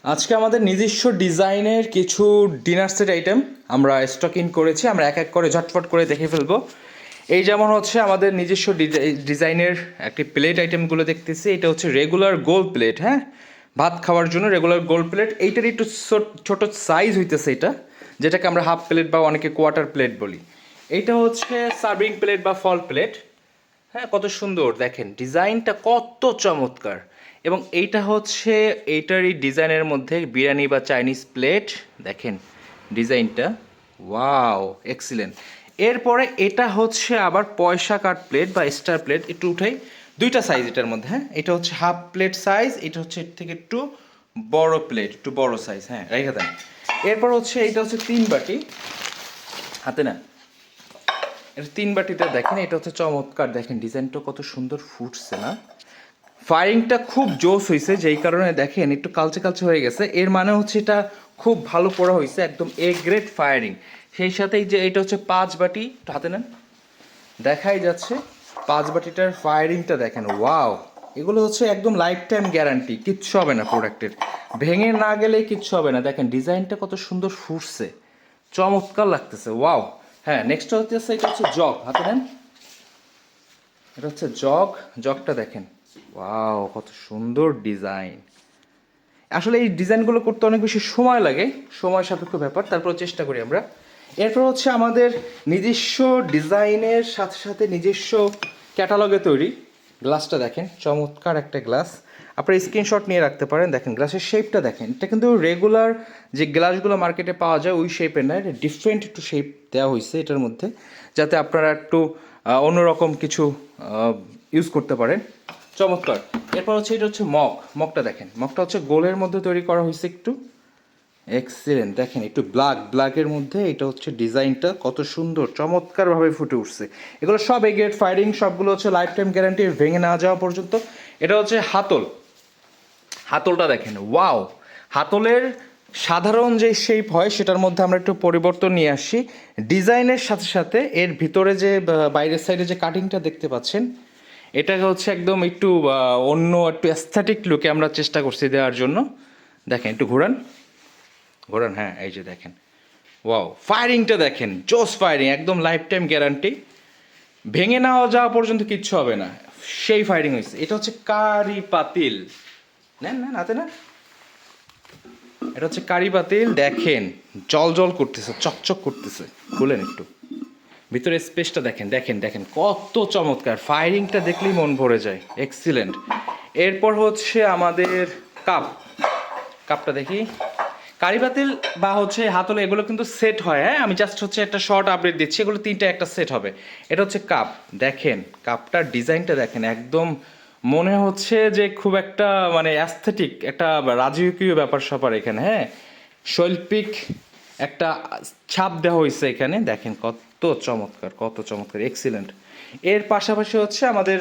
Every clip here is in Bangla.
আজকে আমাদের নিজস্ব ডিজাইনের কিছু ডিনার সেট আইটেম আমরা স্টক ইন করেছি। আমরা এক এক করে ঝটফট করে দেখে ফেলবো। এই যেমন হচ্ছে আমাদের নিজস্ব ডিজাইনের একটি প্লেট আইটেমগুলো দেখতেছি। এটা হচ্ছে রেগুলার গোল প্লেট, হ্যাঁ, ভাত খাওয়ার জন্য রেগুলার গোল প্লেট। এইটার একটু ছোট সাইজ হইতেছে এটা, যেটাকে আমরা হাফ প্লেট বা অনেকে কোয়ার্টার প্লেট বলি। এইটা হচ্ছে সার্ভিং প্লেট বা ফল প্লেট। হ্যাঁ, কত সুন্দর দেখেন, ডিজাইনটা কত চমৎকার। এবং এইটা হচ্ছে এইটারই ডিজাইনের মধ্যে বিরিয়ানি বা চাইনিজ প্লেট। দেখেন ডিজাইনটা, ওয়াও এক্সিলেন্ট। এরপরে এটা হচ্ছে আবার পয়সা কাট প্লেট বা স্টার প্লেট। একটু উঠাই, দুইটা সাইজ এটার মধ্যে। হ্যাঁ, এটা হচ্ছে হাফ প্লেট সাইজ, এটা হচ্ছে এর থেকে একটু বড় প্লেট, একটু বড় সাইজ। হ্যাঁ, রেখে দেন। এরপর হচ্ছে এটা হচ্ছে 3 বাটি, হাতে না, এটা 3 বাটিতে দেখেন। এটা হচ্ছে চমৎকার, দেখেন ডিজাইনটা কত সুন্দর ফুটছে না। ফায়ারিংটা খুব জোস হয়েছে, যেই কারণে দেখেন একটু কালচে কালচে হয়ে গেছে। এর মানে হচ্ছে এটা খুব ভালো পড়া হয়েছে, একদম এ গ্রেড ফায়ারিং। সেই সাথেই যে এটা হচ্ছে 5 বাটি, একটু হাতে নেন, দেখাই যাচ্ছে 5 বাটিটার ফায়ারিংটা দেখেন, ওয়াও। এগুলো হচ্ছে একদম লাইফ টাইম গ্যারান্টি, কিচ্ছু হবে না প্রোডাক্টের, ভেঙে না গেলেই কিচ্ছু হবে না। দেখেন ডিজাইনটা কত সুন্দর ফুটছে, চমৎকার লাগতেছে, ওয়াও। হ্যাঁ, নেক্সট হচ্ছে এটা হচ্ছে জগ, হাতে নেন, এটা হচ্ছে জগ। জগটা দেখেন, ওয়াও কত সুন্দর ডিজাইন। আসলে এই ডিজাইনগুলো করতে অনেক বেশি সময় লাগে, সময় সাপেক্ষ ব্যাপার, তারপর চেষ্টা করি আমরা। এরপর হচ্ছে আমাদের নিজস্ব ডিজাইনের সাথে সাথে নিজস্ব ক্যাটালগে তৈরি গ্লাসটা দেখেন, চমৎকার একটা গ্লাস। আপনারা স্ক্রিনশট নিয়ে রাখতে পারেন। দেখেন গ্লাসের শেপটা দেখেন, এটা কিন্তু রেগুলার যে গ্লাসগুলো মার্কেটে পাওয়া যায় ওই শেপের না, এটা ডিফারেন্ট একটু শেপ দেওয়া হয়েছে এটার মধ্যে, যাতে আপনারা একটু অন্যরকম কিছু ইউজ করতে পারেন। চমৎকার। এরপর হচ্ছে এটা হচ্ছে মগটা দেখেন, মগটা হচ্ছে গোলের মধ্যে তৈরি করা হয়েছে একটু এক্সিলেন্ট। দেখেন একটু ব্ল্যাকের মধ্যে, এটা হচ্ছে ডিজাইনটা কত সুন্দর চমৎকারভাবে ফুটে উঠছে। এগুলো সব এ গ্রেড ফায়ারিং, সবগুলো হচ্ছে লাইফ টাইম গ্যারান্টি, ভেঙে না যাওয়া পর্যন্ত। এটা হচ্ছে হাতলটা দেখেন, ওয়াও। হাতলের সাধারণ যে শেপ হয় সেটার মধ্যে আমরা একটু পরিবর্তন নিয়ে আসি ডিজাইনের সাথে সাথে। এর ভিতরে যে বাইরের সাইডে যে কাটিংটা দেখতে পাচ্ছেন, এটাকে হচ্ছে একদম একটু অন্য একটু অ্যাস্থেটিক লুকে আমরা চেষ্টা করছি দেওয়ার জন্য। দেখেন একটু ঘোরান, হ্যাঁ, এই যে দেখেন, ওয়াও। ফায়ারিংটা দেখেন, জোস ফায়ারিং, একদম লাইফ টাইম গ্যারান্টি, ভেঙে না যাওয়া পর্যন্ত কিচ্ছু হবে না, সেই ফায়ারিং হয়েছে। এটা হচ্ছে কারি পাতিল, নেন নেন হাতে না, এটা হচ্ছে কারি পাতিল। দেখেন জল জল করতেছে, চকচক করতেছে, খুলেন একটু, ভিতরে স্পেসটা দেখেন, দেখেন কত চমৎকার। ফায়ারিংটা দেখলেই মন ভরে যায়, এক্সিলেন্ট। এরপর হচ্ছে আমাদের কাপটা দেখি, কারি পাতিল বা হচ্ছে হাতলে, এগুলো কিন্তু সেট হয়। হ্যাঁ, আমি জাস্ট হচ্ছে একটা শর্ট আপডেট দিচ্ছি, এগুলো 3টা একটা সেট হবে। এটা হচ্ছে কাপ, দেখেন কাপটার ডিজাইনটা দেখেন, একদম মনে হচ্ছে যে খুব একটা মানে অ্যাস্থেটিক একটা রাজকীয় ব্যাপার স্যাপার এখানে। হ্যাঁ, শৈল্পিক একটা ছাপ দেওয়া হয়েছে এখানে, দেখেন কত চমৎকার এক্সিলেন্ট। এর পাশাপাশি হচ্ছে আমাদের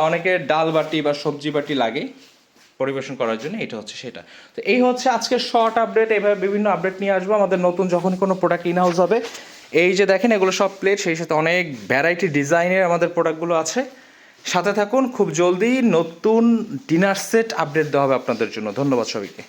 অনেকের ডাল বাটি বা সবজি বাটি লাগে পরিবেশন করার জন্য, এটা হচ্ছে সেটা। তো এই হচ্ছে আজকের শর্ট আপডেট। এভাবে বিভিন্ন আপডেট নিয়ে আসবো আমাদের নতুন যখন কোনো প্রোডাক্ট ইন হাউস হবে। এই যে দেখেন এগুলো সব প্লেট, সেই সাথে অনেক ভ্যারাইটি ডিজাইনের আমাদের প্রোডাক্টগুলো আছে। সাথে থাকুন, খুব জলদি নতুন ডিনার সেট আপডেট দেওয়া হবে আপনাদের জন্য। ধন্যবাদ সবাইকে।